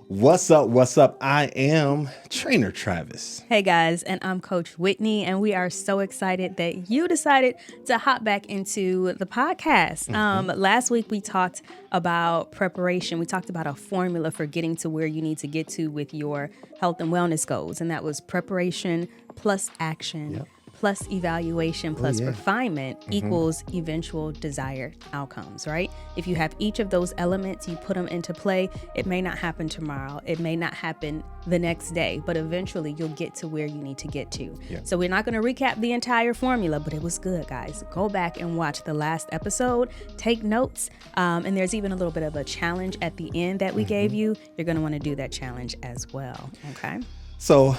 What's up? What's up? I am Trainer Travis. Hey guys, and I'm Coach Whitney, and we are so excited that you decided to hop back into the podcast. Last week we talked about preparation. We talked about a formula for getting to where you need to get to with your health and wellness goals, and that was preparation plus action. Plus evaluation plus refinement equals eventual desired outcomes, right? If you have each of those elements, you put them into play, it may not happen tomorrow. It may not happen the next day, but eventually you'll get to where you need to get to. So we're not going to recap the entire formula, but it was good, guys. Go back and watch the last episode, take notes, and there's even a little bit of a challenge at the end that we gave you. You're going to want to do that challenge as well, okay? So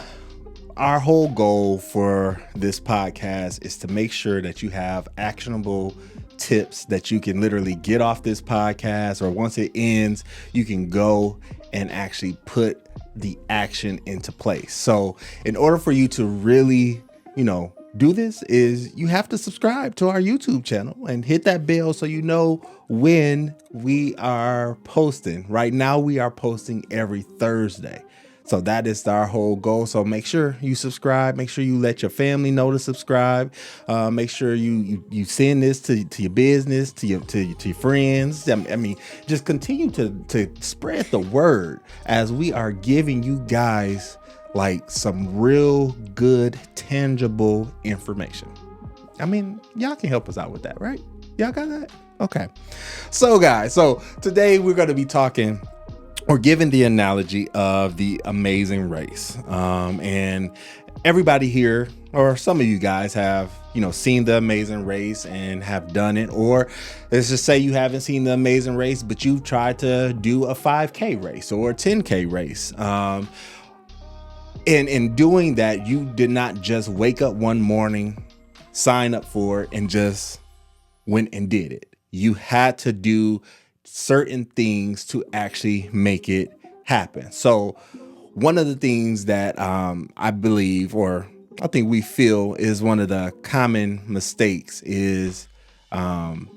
our whole goal for this podcast is to make sure that you have actionable tips that you can literally get off this podcast, or once it ends, you can go and actually put the action into place. So in order for you to really, do this, is you have to subscribe to our YouTube channel and hit that bell so you know when we are posting. Right now we are posting every Thursday. So that is our whole goal. So make sure you subscribe. Make sure you let your family know to subscribe. Make sure you send this to your business, to your friends. I mean, just continue to spread the word as we are giving you guys like some real good, tangible information. I mean, y'all can help us out with that, right? Y'all got that? Okay. So guys, today we're going to be talking or given the analogy of the Amazing Race. And everybody here, or some of you guys have, seen the Amazing Race and have done it. Or let's just say you haven't seen the Amazing Race, but you've tried to do a 5K race or a 10K race. In doing that, you did not just wake up one morning, sign up for it, and just went and did it. You had to do certain things to actually make it happen. So one of the things that I believe, or I think we feel is one of the common mistakes is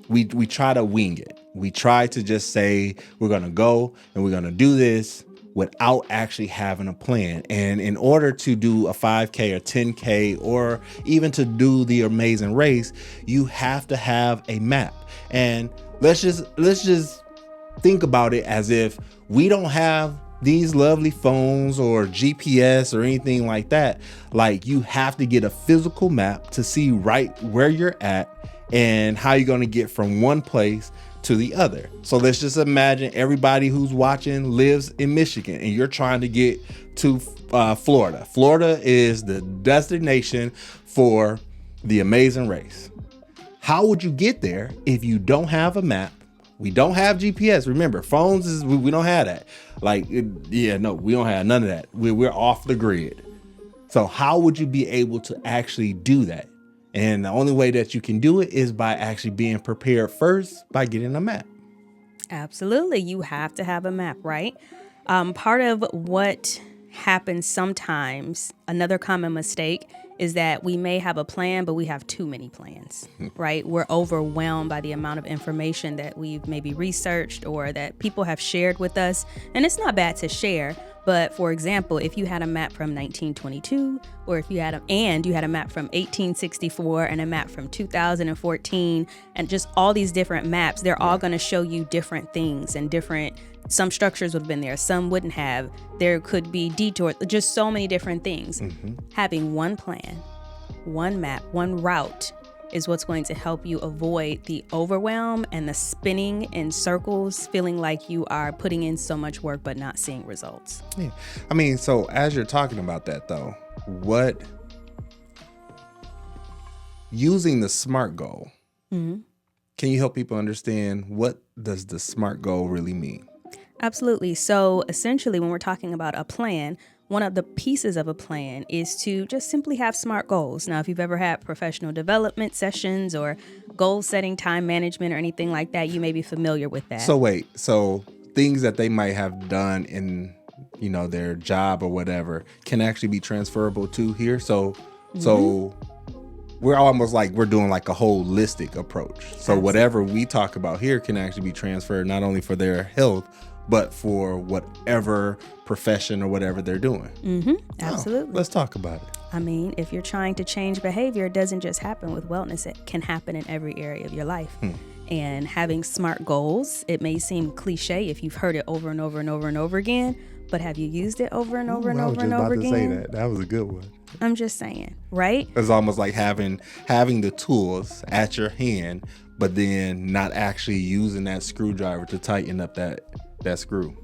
we try to wing it. We try to just say we're going to go and we're going to do this without actually having a plan. And in order to do a 5K or 10K, or even to do the Amazing Race, you have to have a map. And let's just think about it as if we don't have these lovely phones or GPS or anything like that. Like, you have to get a physical map to see right where you're at and how you're going to get from one place to the other. So let's just imagine everybody who's watching lives in Michigan and you're trying to get to Florida. Florida is the destination for the Amazing Race. How would you get there if you don't have a map? We don't have GPS. Remember, phones we don't have that. We don't have none of that. We're off the grid. So how would you be able to actually do that? And the only way that you can do it is by actually being prepared first by getting a map. Absolutely. You have to have a map, right? Part of what happens sometimes, another common mistake, is that we may have a plan, but we have too many plans, right? We're overwhelmed by the amount of information that we've maybe researched or that people have shared with us. And it's not bad to share. But for example, if you had a map from 1922, or if you had a map from 1864 and a map from 2014, and just all these different maps, they're all going to show you different things and some structures would have been there, some wouldn't have. There could be detours, just so many different things. Having one plan, one map, one route is what's going to help you avoid the overwhelm and the spinning in circles, feeling like you are putting in so much work but not seeing results. Yeah. I mean, so as you're talking about that though, using the SMART goal, can you help people understand what does the SMART goal really mean? Absolutely. So essentially, when we're talking about a plan, one of the pieces of a plan is to just simply have SMART goals. Now, if you've ever had professional development sessions or goal setting, time management, or anything like that, you may be familiar with that. So things that they might have done in, their job or whatever can actually be transferable to here. So we're almost like we're doing like a holistic approach. So whatever we talk about here can actually be transferred not only for their health, but for whatever profession or whatever they're doing. Absolutely. Let's talk about it. I mean, if you're trying to change behavior, it doesn't just happen with wellness. It can happen in every area of your life. And having SMART goals, it may seem cliche if you've heard it over and over and over and over again, but have you used it over and over and over and over again? I was just about to say that. That was a good one. I'm just saying, right? It's almost like having the tools at your hand, but then not actually using that screwdriver to tighten up that screw.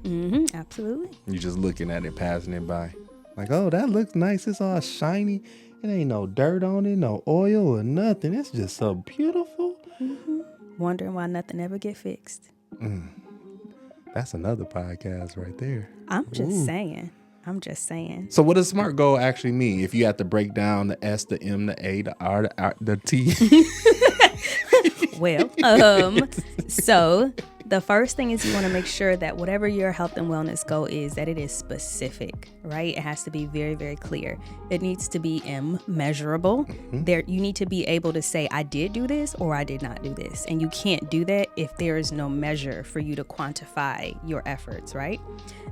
Absolutely. You're just looking at it, passing it by. Like, oh, that looks nice. It's all shiny. It ain't no dirt on it, no oil or nothing. It's just so beautiful. Wondering why nothing ever get fixed. That's another podcast right there. I'm just saying. So what does SMART goal actually mean? If you have to break down the S, the M, the A, the R, the T. Well, so the first thing is you want to make sure that whatever your health and wellness goal is, that it is specific, right? It has to be very, very clear. It needs to be measurable. There, you need to be able to say, I did do this or I did not do this. And you can't do that if there is no measure for you to quantify your efforts, right?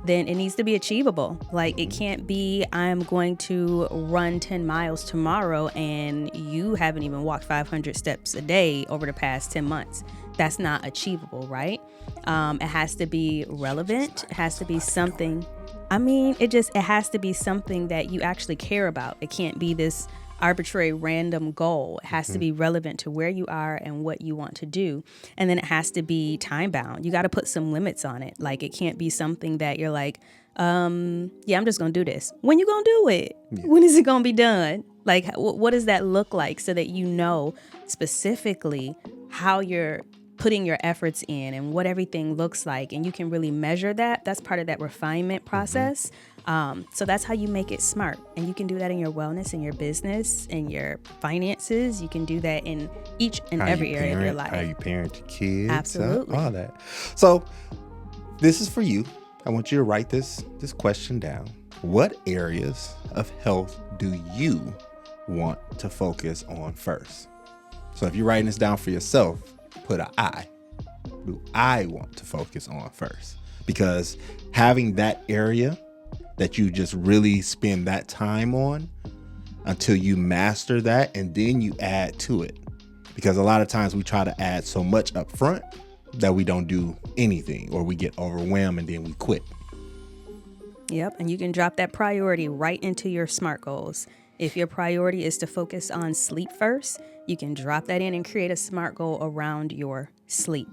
Then it needs to be achievable. Like, it can't be, I'm going to run 10 miles tomorrow and you haven't even walked 500 steps a day over the past 10 months. That's not achievable, right? It has to be relevant. It has to be something. I mean, it has to be something that you actually care about. It can't be this arbitrary random goal. It has to be relevant to where you are and what you want to do. And then it has to be time bound. You got to put some limits on it. Like, it can't be something that you're like, I'm just going to do this. When you going to do it? Yeah. When is it going to be done? Like, what does that look like so that you know specifically how you're putting your efforts in and what everything looks like, and you can really measure that. That's part of that refinement process. So that's how you make it SMART. And you can do that in your wellness, in your business, in your finances. You can do that in each and every area of your life. How you parent your kids. Absolutely. All that. So this is for you. I want you to write this question down. What areas of health do you want to focus on first? So if you're writing this down for yourself, put an I. Do I want to focus on first? Because having that area that you just really spend that time on until you master that, and then you add to it. Because a lot of times we try to add so much up front that we don't do anything, or we get overwhelmed and then we quit. Yep. And you can drop that priority right into your SMART goals. If your priority is to focus on sleep first, you can drop that in and create a SMART goal around your sleep.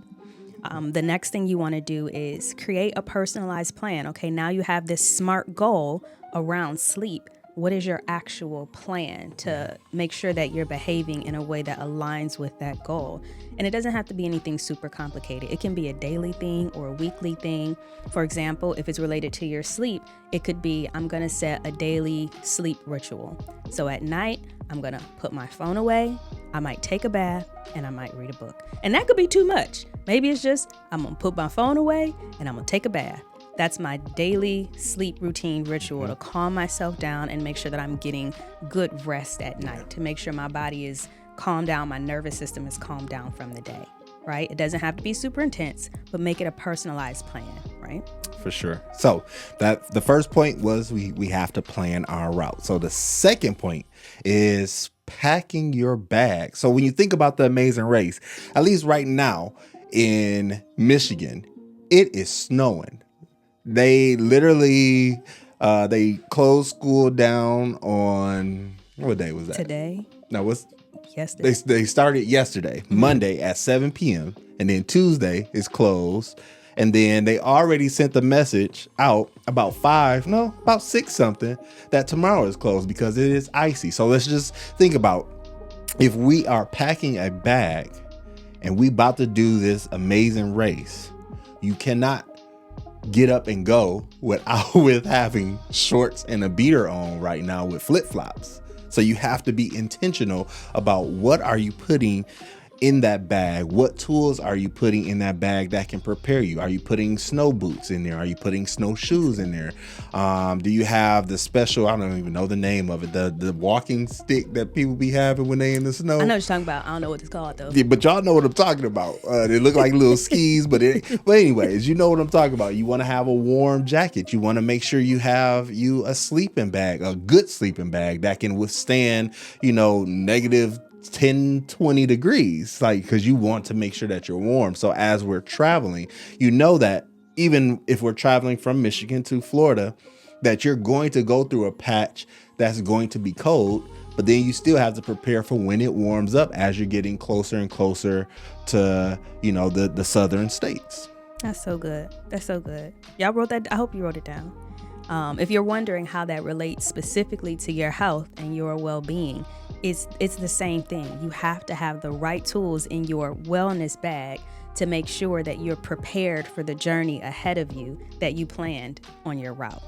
The next thing you want to do is create a personalized plan. Okay, now you have this SMART goal around sleep. What is your actual plan to make sure that you're behaving in a way that aligns with that goal? And it doesn't have to be anything super complicated. It can be a daily thing or a weekly thing. For example, if it's related to your sleep, it could be, I'm going to set a daily sleep ritual. So at night, I'm going to put my phone away. I might take a bath and I might read a book. And that could be too much. Maybe it's just, I'm going to put my phone away and I'm going to take a bath. That's my daily sleep routine ritual to calm myself down and make sure that I'm getting good rest at night, to make sure my body is calmed down, my nervous system is calmed down from the day, right? It doesn't have to be super intense, but make it a personalized plan, right? For sure. So that the first point was we have to plan our route. So the second point is packing your bag. So when you think about the Amazing Race, at least right now in Michigan, it is snowing. They literally they closed school down on, what day was that? Today. No, what's yesterday? They started yesterday, Monday at 7 p.m. and then Tuesday is closed. And then they already sent the message out about 6 something that tomorrow is closed because it is icy. So let's just think about, if we are packing a bag and we about to do this amazing race, you cannot get up and go with having shorts and a beater on right now with flip-flops. So you have to be intentional about what are you putting in that bag? What tools are you putting in that bag that can prepare you? Are you putting snow boots in there? Are you putting snowshoes in there? Do you have the special, I don't even know the name of it, the walking stick that people be having when they in the snow? I know what you're talking about. I don't know what it's called though. Yeah, but y'all know what I'm talking about. They look like little skis, but anyways, you know what I'm talking about. You want to have a warm jacket. You want to make sure you have a sleeping bag, a good sleeping bag that can withstand, negative 10, 20 degrees, because you want to make sure that you're warm. So as we're traveling, that even if we're traveling from Michigan to Florida, that you're going to go through a patch that's going to be cold, but then you still have to prepare for when it warms up as you're getting closer and closer to, the southern states. That's so good. That's so good. Y'all wrote that. I hope you wrote it down. If you're wondering how that relates specifically to your health and your well-being, it's the same thing. You have to have the right tools in your wellness bag to make sure that you're prepared for the journey ahead of you that you planned on your route,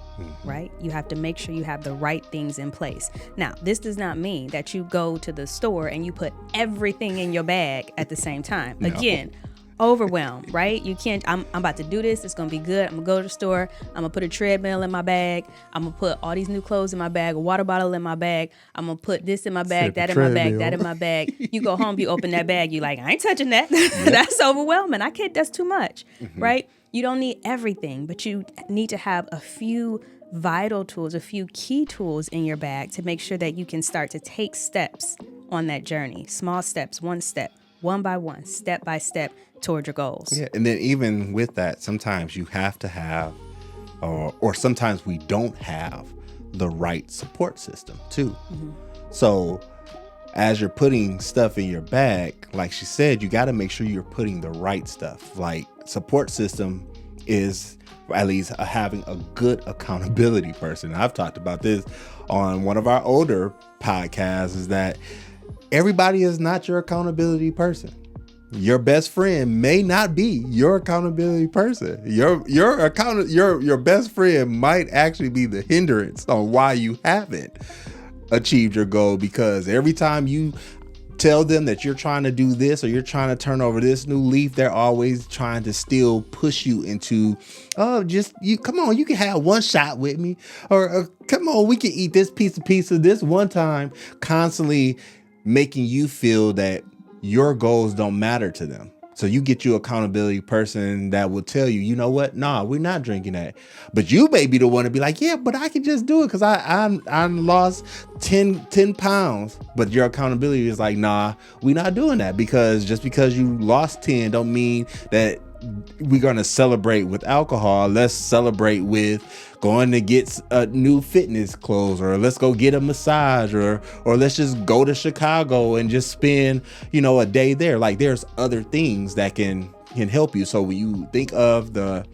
right? You have to make sure you have the right things in place. Now, this does not mean that you go to the store and you put everything in your bag at the same time. No. Again, overwhelmed, right? You can't, I'm about to do this. It's going to be good. I'm going to go to the store. I'm going to put a treadmill in my bag. I'm going to put all these new clothes in my bag, a water bottle in my bag. I'm going to put this in my bag, that in my bag, that in my bag. You go home, you open that bag. You're like, I ain't touching that. Yep. That's overwhelming. I can't, that's too much, right? You don't need everything, but you need to have a few vital tools, a few key tools in your bag to make sure that you can start to take steps on that journey. Small steps, one step, one by one, step by step, toward your goals. Yeah, and then even with that, sometimes you have to have, or sometimes we don't have the right support system too. So as you're putting stuff in your bag, like she said, you got to make sure you're putting the right stuff. Like support system is at least having a good accountability person. I've talked about this on one of our older podcasts, is that everybody is not your accountability person. Your best friend may not be your accountability person. Your best friend might actually be the hindrance on why you haven't achieved your goal, because every time you tell them that you're trying to do this or you're trying to turn over this new leaf, they're always trying to still push you into, come on, you can have one shot with me, or come on, we can eat this piece of pizza this one time, constantly making you feel that your goals don't matter to them. So you get your accountability person that will tell you, you know what? Nah, we're not drinking that. But you may be the one to be like, yeah, but I can just do it because I lost 10 pounds. But your accountability is like, nah, we're not doing that, because just because you lost 10 don't mean that we're going to celebrate with alcohol. Let's celebrate with going to get new fitness clothes, or let's go get a massage, or let's just go to Chicago and just spend, a day there. Like, there's other things that can help you. So when you think of the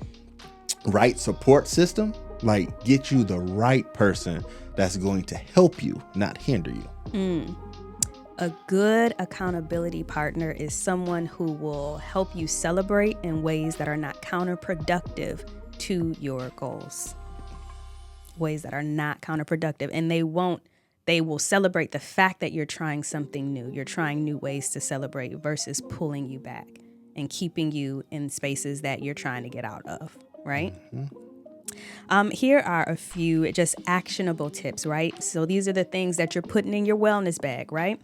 right support system, like, get you the right person that's going to help you, not hinder you. A good accountability partner is someone who will help you celebrate in ways that are not counterproductive to your goals. Ways that are not counterproductive. And they will celebrate the fact that you're trying something new. You're trying new ways to celebrate versus pulling you back and keeping you in spaces that you're trying to get out of, right? Here are a few just actionable tips, right? So these are the things that you're putting in your wellness bag, right?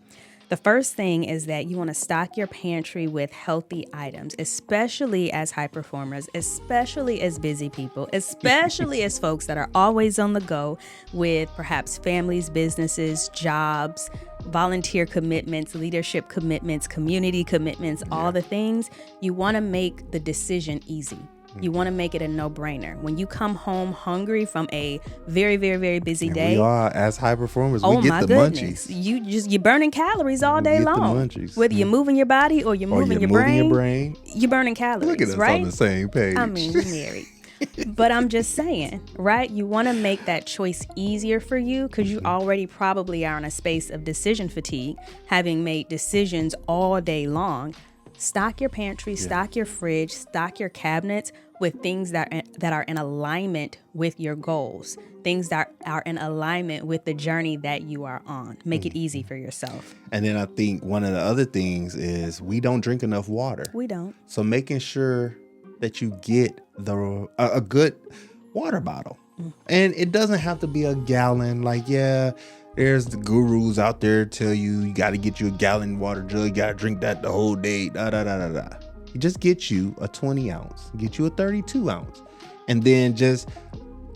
The first thing is that you want to stock your pantry with healthy items, especially as high performers, especially as busy people, especially as folks that are always on the go with perhaps families, businesses, jobs, volunteer commitments, leadership commitments, community commitments, all the things. You want to make the decision easy. You want to make it a no-brainer. When you come home hungry from a very, very, very busy day. We are, as high performers, we get the munchies. You're burning calories all day long. Whether you're moving your body or you're moving your brain, you're burning calories. Look at us right? on the same page. I mean, we're married. But I'm just saying, right? You want to make that choice easier for you, because you already probably are in a space of decision fatigue, having made decisions all day long. Stock your pantry, stock your fridge, stock your cabinets with things that are in alignment with your goals, things that are in alignment with the journey that you are on. Make it easy for yourself. And then I think one of the other things is we don't drink enough water. We don't. So making sure that you get a good water bottle. And it doesn't have to be a gallon. Like, there's the gurus out there tell you got to get you a gallon water jug. You got to drink that the whole day. You just get you a 20 ounce, get you a 32 ounce, and then just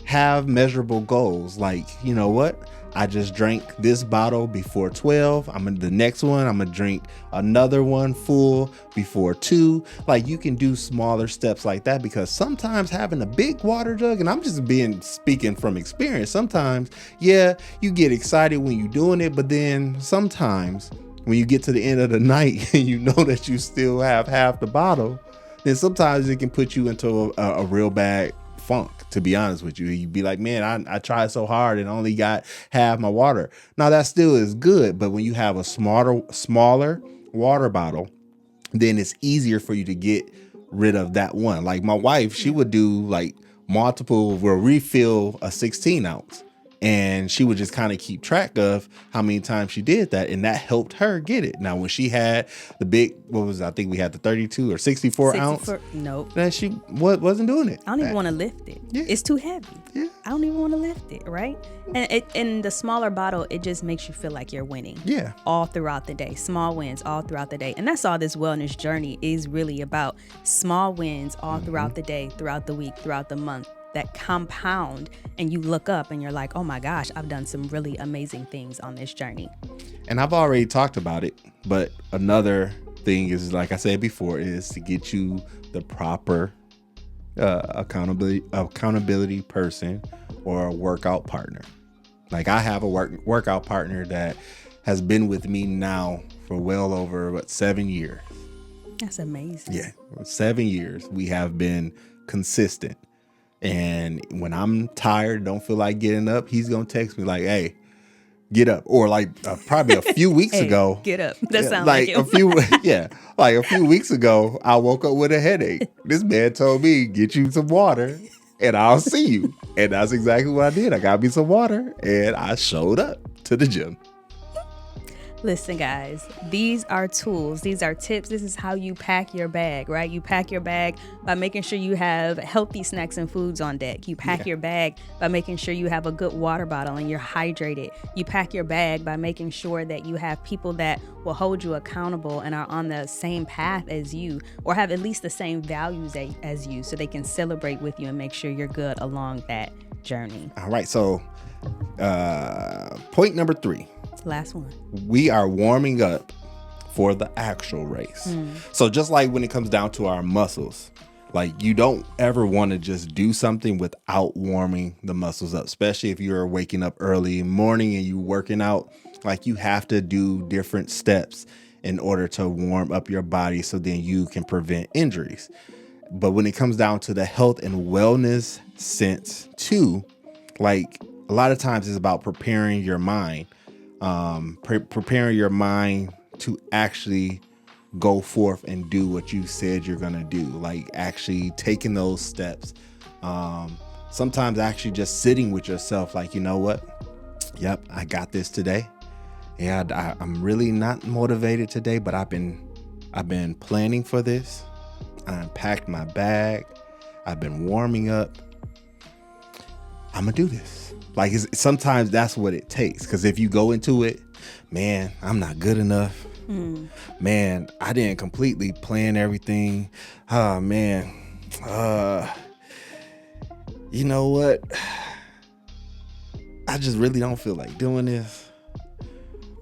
have measurable goals. Like, you know what? I just drank this bottle before 12. The next one, I'm going to drink another one full before 2. Like, you can do smaller steps like that, because sometimes having a big water jug, and I'm just speaking from experience, sometimes, you get excited when you're doing it, but then sometimes when you get to the end of the night and you know that you still have half the bottle, then sometimes it can put you into a real bad funk, to be honest with you. You'd be like, man, I tried so hard and only got half my water. Now that still is good, but when you have a smaller water bottle, then it's easier for you to get rid of that one. Like my wife, she would do like multiple, will refill a 16 ounce. And she would just kind of keep track of how many times she did that. And that helped her get it. Now, when she had the big, I think we had the 32 or 64 ounce. Nope. Then she wasn't doing it. I don't even want to lift it. Yeah. It's too heavy. Yeah. I don't even want to lift it, right? And in the smaller bottle, it just makes you feel like you're winning. Yeah. All throughout the day. Small wins all throughout the day. And that's all this wellness journey is really about. Small wins all throughout the day, throughout the week, throughout the month, that compound, and you look up and you're like, oh my gosh, I've done some really amazing things on this journey. And I've already talked about it, but another thing is, like I said before, is to get you the proper accountability person or a workout partner. Like I have a workout partner that has been with me now for well over 7 years. That's amazing. Yeah, 7 years. We have been consistent. And when I'm tired, don't feel like getting up, he's going to text me like, hey, get up. Or like probably a few weeks ago. Get up. That sounds like it. a few weeks ago, I woke up with a headache. This man told me, get you some water and I'll see you. And that's exactly what I did. I got me some water and I showed up to the gym. Listen, guys, these are tools. These are tips. This is how you pack your bag, right? You pack your bag by making sure you have healthy snacks and foods on deck. You pack your bag by making sure you have a good water bottle and you're hydrated. You pack your bag by making sure that you have people that will hold you accountable and are on the same path as you, or have at least the same values as you, so they can celebrate with you and make sure you're good along that journey. All right. So point number 3. Last one. We are warming up for the actual race. So just like when it comes down to our muscles, like you don't ever want to just do something without warming the muscles up, especially if you're waking up early in the morning and you working out. Like you have to do different steps in order to warm up your body so then you can prevent injuries. But when it comes down to the health and wellness sense too, like a lot of times it's about preparing your mind. Preparing your mind to actually go forth and do what you said you're going to do, like actually taking those steps. Sometimes actually just sitting with yourself, like, you know what? Yep, I got this today. Yeah, I'm really not motivated today, but I've been planning for this. I unpacked my bag. I've been warming up. I'm going to do this. Like sometimes that's what it takes. Because if you go into it, man, I'm not good enough. Man, I didn't completely plan everything. Oh, man. You know what? I just really don't feel like doing this.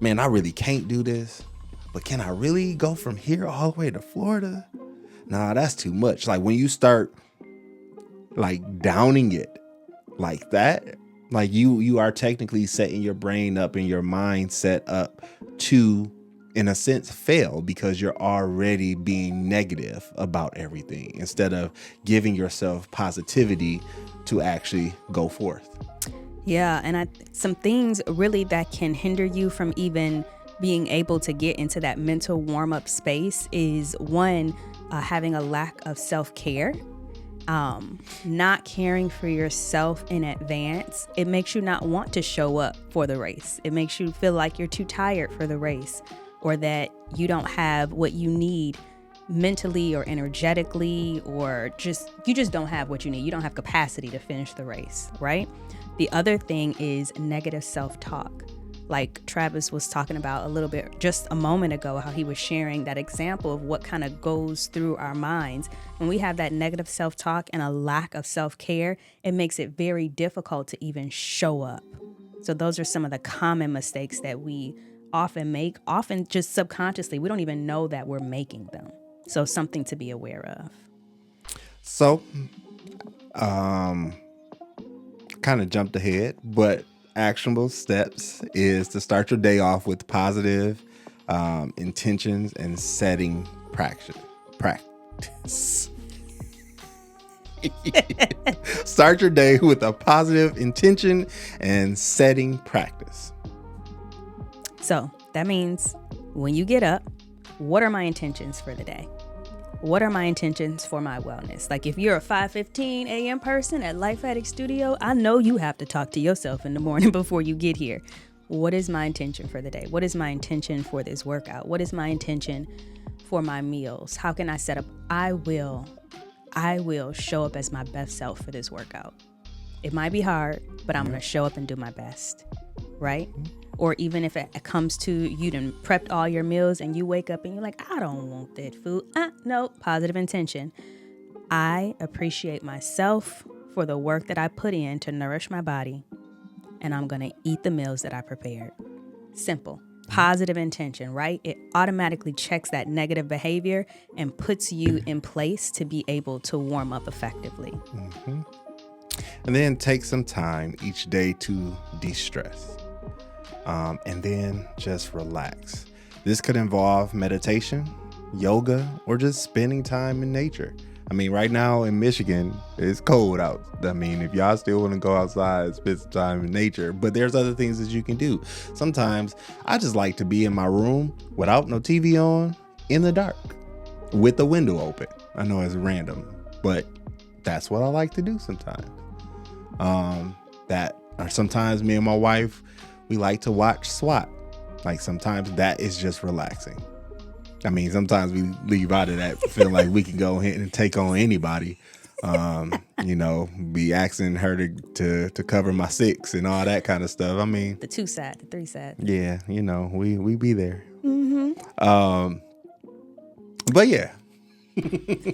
Man, I really can't do this. But can I really go from here all the way to Florida? Nah, that's too much. Like when you start like downing it like that, like you are technically setting your brain up and your mind set up to, in a sense, fail, because you're already being negative about everything instead of giving yourself positivity to actually go forth. Yeah, and some things really that can hinder you from even being able to get into that mental warm-up space is one, having a lack of self-care. Not caring for yourself in advance. It makes you not want to show up for the race. It makes you feel like you're too tired for the race, or that you don't have what you need mentally or energetically, or you just don't have what you need. You don't have capacity to finish the race, right? The other thing is negative self-talk. Like Travis was talking about a little bit just a moment ago, how he was sharing that example of what kind of goes through our minds. When we have that negative self-talk and a lack of self-care, it makes it very difficult to even show up. So those are some of the common mistakes that we often make, often just subconsciously. We don't even know that we're making them. So something to be aware of. So, kind of jumped ahead, but actionable steps is to start your day off with positive intentions and setting practice. Start your day with a positive intention and setting practice. So that means when you get up, what are my intentions for the day? What are my intentions for my wellness? Like if you're a 5:15 a.m. person at Life Addict Studio, I know you have to talk to yourself in the morning before you get here. What is my intention for the day? What is my intention for this workout? What is my intention for my meals? How can I set up? I will show up as my best self for this workout. It might be hard, but I'm going to show up and do my best, right? Or even if it comes to you done prepped all your meals and you wake up and you're like, I don't want that food. No, positive intention. I appreciate myself for the work that I put in to nourish my body, and I'm going to eat the meals that I prepared. Simple. Positive intention, right? It automatically checks that negative behavior and puts you in place to be able to warm up effectively. Mm-hmm. And then take some time each day to de-stress. And then just relax. This could involve meditation, yoga, or just spending time in nature. I mean, right now in Michigan, it's cold out. I mean, if y'all still want to go outside, spend some time in nature, but there's other things that you can do. Sometimes I just like to be in my room without no TV on, in the dark, with the window open. I know it's random, but that's what I like to do sometimes. Or sometimes me and my wife, we like to watch SWAT. Like sometimes that is just relaxing. I mean, sometimes we leave out of that feeling like we can go ahead and take on anybody. Be asking her to cover my 6 and all that kind of stuff. I mean, the 2 side, the 3 side. Yeah, we be there. Mm-hmm. But yeah.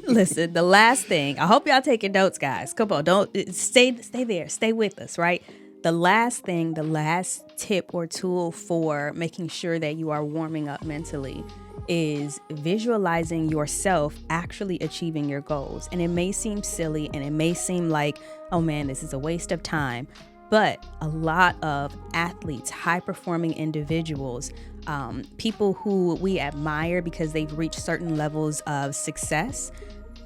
Listen, the last thing, I hope y'all taking notes, guys. Come on, don't stay there. Stay with us, right? The last thing, the last tip or tool for making sure that you are warming up mentally is visualizing yourself actually achieving your goals. And it may seem silly and it may seem like, oh man, this is a waste of time. But a lot of athletes, high-performing individuals, people who we admire because they've reached certain levels of success,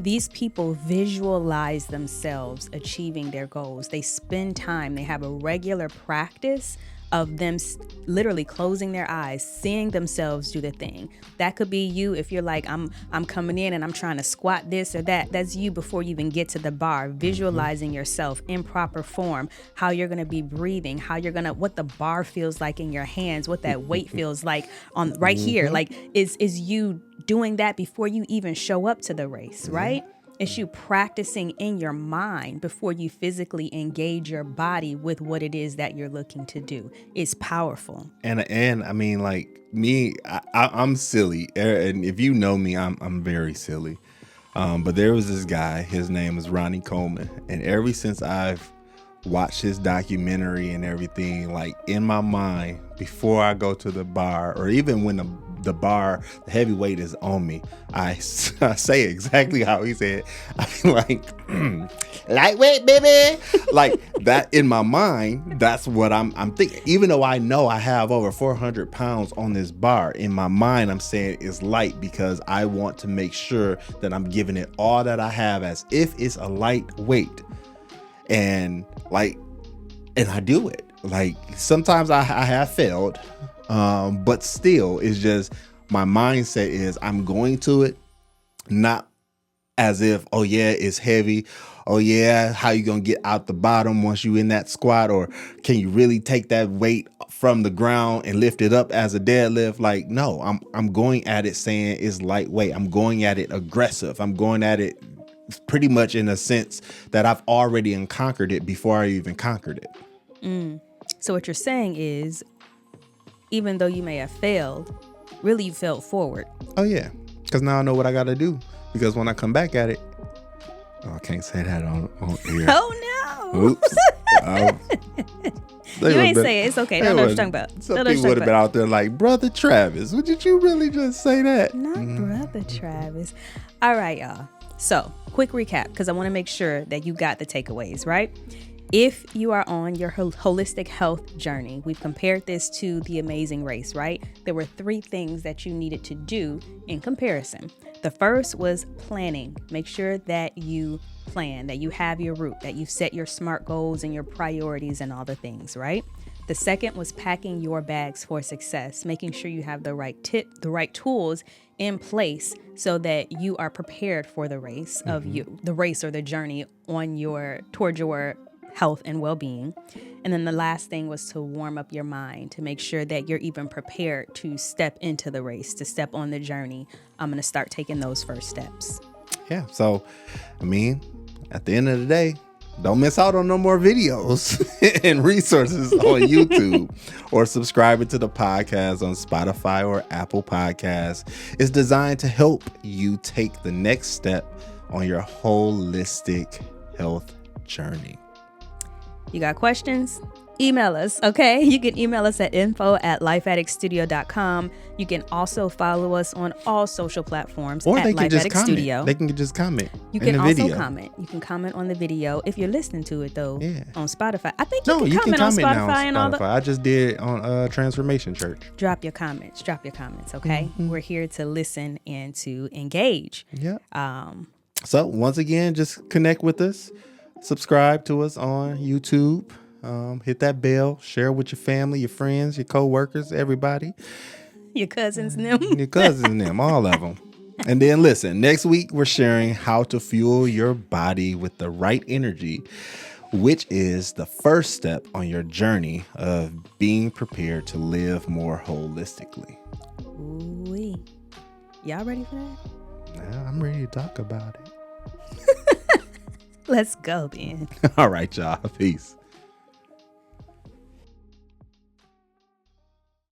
these people visualize themselves achieving their goals. They spend time, they have a regular practice of them literally closing their eyes, seeing themselves do the thing. That could be you if you're like, I'm coming in and I'm trying to squat this or that. That's you before you even get to the bar, visualizing yourself in proper form, how you're going to be breathing, what the bar feels like in your hands, what that weight feels like on right here. Like is you doing that before you even show up to the race, right? It's you practicing in your mind before you physically engage your body with what it is that you're looking to do. It's powerful. And I mean, like me, I'm silly. And if you know me, I'm very silly. But there was this guy, his name is Ronnie Coleman. And ever since I've watched his documentary and everything, like in my mind, before I go to the bar, or even when the heavyweight is on me, I say exactly how he said. I feel like lightweight, baby. Like that in my mind, that's what I'm thinking. Even though I know I have over 400 pounds on this bar, in my mind I'm saying it's light because I want to make sure that I'm giving it all that I have as if it's a lightweight. And I do it. Like sometimes I have failed. But still, it's just my mindset is I'm going to it, not as if, oh yeah, it's heavy. Oh yeah, how you gonna get out the bottom once you in that squat? Or can you really take that weight from the ground and lift it up as a deadlift? Like, no, I'm going at it saying it's lightweight. I'm going at it aggressive. I'm going at it pretty much in a sense that I've already conquered it before I even conquered it. So what you're saying is, even though you may have failed, really you failed forward. Oh yeah, because now I know what I got to do. Because when I come back at it, I can't say that on air. Oh no! Oops. You ain't say it. It's okay. Don't know what you're talking about. Some people would have been out there like, Brother Travis, did you really just say that? Not Brother Travis. All right, y'all. So, quick recap, because I want to make sure that you got the takeaways, right? If you are on your holistic health journey, we've compared this to the Amazing Race, right? There were 3 things that you needed to do in comparison. The first was planning. Make sure that you plan, that you have your route, that you've set your SMART goals and your priorities and all the things, right? The second was packing your bags for success, making sure you have the right tools in place so that you are prepared for the race of the race or the journey towards your health and well-being. And then the last thing was to warm up your mind, to make sure that you're even prepared to step into the race, to step on the journey. I'm going to start taking those first steps. Yeah. So, I mean, at the end of the day, don't miss out on no more videos and resources on YouTube or subscribing to the podcast on Spotify or Apple Podcasts. It's designed to help you take the next step on your holistic health journey. You got questions? Email us, okay? You can email us at info@lifeaddictstudio.com. You can also follow us on all social platforms or at they can Life just Addict comment. Studio. They can just comment. You can also comment. You can comment on the video if you're listening to it though. Yeah. On Spotify. I think you can comment on Spotify and all the. I just did on Transformation Church. Drop your comments, okay? We're here to listen and to engage. Yeah. So once again, just connect with us. Subscribe to us on YouTube. Hit that bell. Share with your family, your friends, your co-workers, everybody. Your cousins and them. Your cousins and them, all of them. And then listen, next week we're sharing how to fuel your body with the right energy, which is the first step on your journey of being prepared to live more holistically. Ooh-wee. Y'all ready for that? Yeah, I'm ready to talk about it. Let's go then. All right, y'all. Peace.